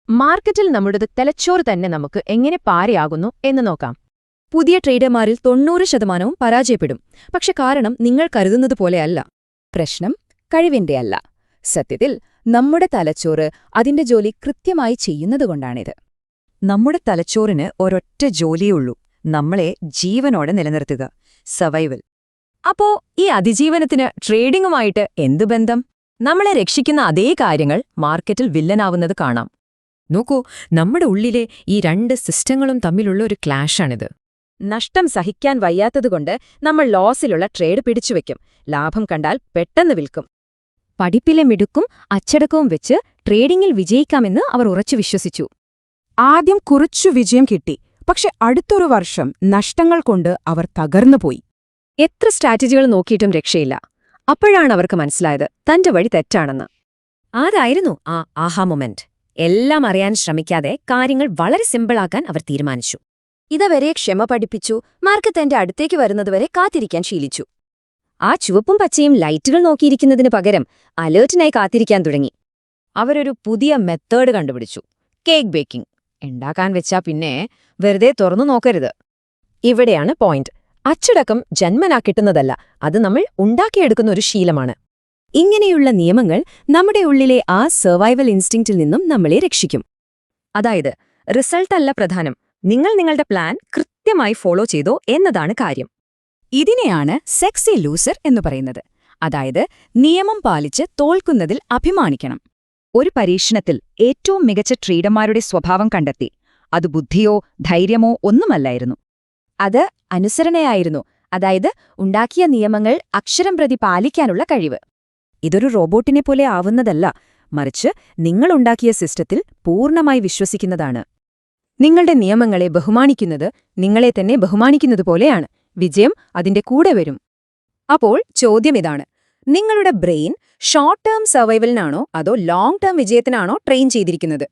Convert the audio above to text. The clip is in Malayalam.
മാർക്കറ്റിൽ നമ്മുടേത് തലച്ചോറ് തന്നെ നമുക്ക് എങ്ങനെ പാരയാകുന്നു എന്ന് നോക്കാം. പുതിയ ട്രേഡർമാരിൽ 90% പരാജയപ്പെടും. പക്ഷെ കാരണം നിങ്ങൾ കരുതുന്നത് പോലെയല്ല. പ്രശ്നം കഴിവിന്റെയല്ല. സത്യത്തിൽ നമ്മുടെ തലച്ചോറ് അതിന്റെ ജോലി കൃത്യമായി ചെയ്യുന്നതുകൊണ്ടാണിത്. നമ്മുടെ തലച്ചോറിന് ഒരൊറ്റ ജോലിയുള്ളൂ, നമ്മളെ ജീവനോടെ നിലനിർത്തുക, സർവൈവൽ. അപ്പോ ഈ അതിജീവനത്തിന് ട്രേഡിംഗുമായിട്ട് എന്തു ബന്ധം? നമ്മളെ രക്ഷിക്കുന്ന അതേ കാര്യങ്ങൾ മാർക്കറ്റിൽ വില്ലനാവുന്നത് കാണാം. നോക്കൂ, നമ്മുടെ ഉള്ളിലെ ഈ രണ്ട് സിസ്റ്റങ്ങളും തമ്മിലുള്ള ഒരു ക്ലാഷാണിത്. നഷ്ടം സഹിക്കാൻ വയ്യാത്തതുകൊണ്ട് നമ്മൾ ലോസിലുള്ള ട്രേഡ് പിടിച്ചുവെക്കും. ലാഭം കണ്ടാൽ പെട്ടെന്ന് വിൽക്കും. പഠിപ്പിലെ മിടുക്കും അച്ചടക്കവും വെച്ച് ട്രേഡിംഗിൽ വിജയിക്കാമെന്ന് അവർ ഉറച്ചു വിശ്വസിച്ചു. ആദ്യം കുറച്ചു വിജയം കിട്ടി, പക്ഷെ അടുത്തൊരു വർഷം നഷ്ടങ്ങൾ കൊണ്ട് അവർ തകർന്നുപോയി. എത്ര സ്ട്രാറ്റജികൾ നോക്കിയിട്ടും രക്ഷയില്ല. അപ്പോഴാണ് അവർക്ക് മനസ്സിലായത് തന്റെ വഴി തെറ്റാണെന്ന്. അതായിരുന്നു ആ ആഹാ മൊമെന്റ്. എല്ലാം അറിയാൻ ശ്രമിക്കാതെ കാര്യങ്ങൾ വളരെ സിമ്പിളാക്കാൻ അവർ തീരുമാനിച്ചു. ഇതുവരെ ക്ഷമ പഠിപ്പിച്ചു, മാർക്കറ്റ് എന്റെ അടുത്തേക്ക് വരുന്നതുവരെ കാത്തിരിക്കാൻ ശീലിച്ചു. ആ ചുവപ്പും പച്ചയും ലൈറ്റുകൾ നോക്കിയിരിക്കുന്നതിന് പകരം അലേർട്ടിനായി കാത്തിരിക്കാൻ തുടങ്ങി. അവരൊരു പുതിയ മെത്തേഡ് കണ്ടുപിടിച്ചു, കേക്ക് ബേക്കിംഗ്. ഉണ്ടാക്കാൻ വെച്ചാ പിന്നെ വെറുതെ തുറന്നു നോക്കരുത്. ഇവിടെയാണ് പോയിന്റ്. അച്ചടക്കം ജന്മനാ കിട്ടുന്നതല്ല, അത് നമ്മൾ ഉണ്ടാക്കിയെടുക്കുന്ന ഒരു ശീലമാണ്. ഇങ്ങനെയുള്ള നിയമങ്ങൾ നമ്മുടെ ഉള്ളിലെ ആ സർവൈവൽ ഇൻസ്റ്റിങ്ക്റ്റിൽ നിന്നും നമ്മളെ രക്ഷിക്കും. അതായത് റിസൾട്ടല്ല പ്രധാനം, നിങ്ങൾ നിങ്ങളുടെ പ്ലാൻ കൃത്യമായി ഫോളോ ചെയ്തോ എന്നതാണ് കാര്യം. ഇതിനെയാണ് സെക്സി ലൂസർ എന്ന് പറയുന്നത്. അതായത് നിയമം പാലിച്ച് തോൽക്കുന്നതിൽ അഭിമാനിക്കണം. ഒരു പരീക്ഷണത്തിൽ ഏറ്റവും മികച്ച ട്രേഡർമാരുടെ സ്വഭാവം കണ്ടെത്തി. അത് ബുദ്ധിയോ ധൈര്യമോ ഒന്നുമല്ലായിരുന്നു. അത് അനുസരണയായിരുന്നു. അതായത് ഉണ്ടാക്കിയ നിയമങ്ങൾ അക്ഷരം പ്രതി പാലിക്കാനുള്ള കഴിവ്. ഇതൊരു റോബോട്ടിനെ പോലെ ആവുന്നതല്ല, മറിച്ച് നിങ്ങളുണ്ടാക്കിയ സിസ്റ്റത്തിൽ പൂർണ്ണമായി വിശ്വസിക്കുന്നതാണ്. നിങ്ങളുടെ നിയമങ്ങളെ ബഹുമാനിക്കുന്നത് നിങ്ങളെ തന്നെ ബഹുമാനിക്കുന്നതുപോലെയാണ്. വിജയം അതിന്റെ കൂടെ വരും. അപ്പോൾ ചോദ്യമിതാണ്, നിങ്ങളുടെ ബ്രെയിൻ ഷോർട്ട് ടേം സർവൈവലിനാണോ അതോ ലോങ് ടേം വിജയത്തിനാണോ ട്രെയിൻ ചെയ്തിരിക്കുന്നത്?